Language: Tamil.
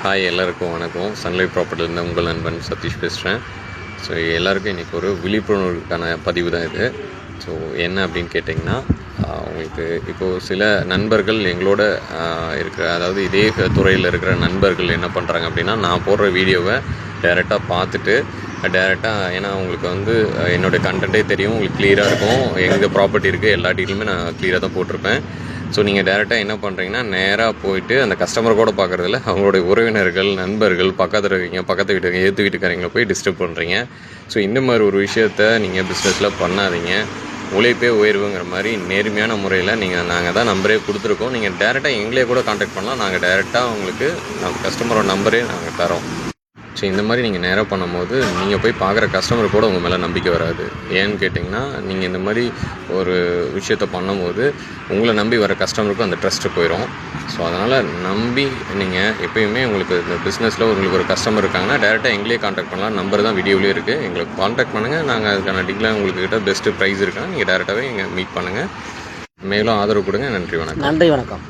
ஹாய் எல்லாருக்கும் வணக்கம். சன்லைட் ப்ராப்பர்ட்டிலேருந்து உங்கள் நண்பன் சதீஷ் பேசுகிறேன். ஸோ எல்லாருக்கும் இன்றைக்கி ஒரு விழிப்புணர்வுக்கான பதிவு தான் இது. ஸோ என்ன அப்படின்னு கேட்டிங்கன்னா, உங்களுக்கு இப்போது சில நண்பர்கள் எங்களோட இருக்கிற, அதாவது இதே துறையில் இருக்கிற நண்பர்கள் என்ன பண்ணுறாங்க அப்படின்னா, நான் போடுற வீடியோவை டைரெக்டாக பார்த்துட்டு டைரெக்டாக, ஏன்னா உங்களுக்கு வந்து என்னுடைய கண்டென்ட்டே தெரியும், உங்களுக்கு கிளியராக இருக்கும், எங்கே ப்ராப்பர்ட்டி இருக்குது எல்லா டீட்டெயிலுமே நான் கிளியராக தான் போட்டிருப்பேன். ஸோ நீங்கள் டேரெக்டாக என்ன பண்ணுறீங்கன்னா, நேராக போயிட்டு அந்த கஸ்டமர் கூட பார்க்குறதில்ல, அவங்களுடைய உறவினர்கள், நண்பர்கள், பக்கத்தில் இருக்கீங்க, பக்கத்து வீட்டுக்கு ஏற்று வீட்டுக்காரங்களை போய் டிஸ்டர்ப் பண்ணுறீங்க. ஸோ இந்த மாதிரி ஒரு விஷயத்த நீங்கள் பிஸ்னஸில் பண்ணாதீங்க. உழைப்பே உயர்வுங்கிற மாதிரி நேர்மையான முறையில் நாங்கள் தான் நம்பரே கொடுத்துருக்கோம். நீங்கள் டேரெக்டாக எங்களே கூட காண்டாக்ட் பண்ணலாம். நாங்கள் டேரெக்டாக உங்களுக்கு நம்ம கஸ்டமரோட நம்பரே நாங்கள் தரோம். ஸோ இந்த மாதிரி நீங்கள் நேராக பண்ணும்போது நீங்கள் போய் பார்க்குற கஸ்டமர் கூட உங்கள் மேலே நம்பிக்கை வராது. ஏன்னு கேட்டிங்கன்னா, நீங்கள் இந்த மாதிரி ஒரு விஷயத்த பண்ணும்போது உங்களை நம்பி வர கஸ்டமருக்கும் அந்த ட்ரஸ்ட்டு போயிடும். ஸோ அதனால் நம்பி நீங்கள் எப்போயுமே உங்களுக்கு இந்த பிஸ்னஸில் உங்களுக்கு ஒரு கஸ்டமர் இருக்காங்கன்னா டேரெக்டாக எங்களே காண்டாக்ட் பண்ணலாம். நம்பர் தான் வீடியோவிலே இருக்குது. எங்களுக்கு காண்டாக்ட் பண்ணுங்கள். நாங்கள் அதுக்கான டீலாக உங்களுக்கு கிட்ட பெஸ்ட்டு ப்ரைஸ் இருக்காங்க. நீங்கள் டேரெக்டாகவே எங்கள் மீட் பண்ணுங்கள். மேலும் ஆதரவு கொடுங்க. நன்றி, வணக்கம். நன்றி, வணக்கம்.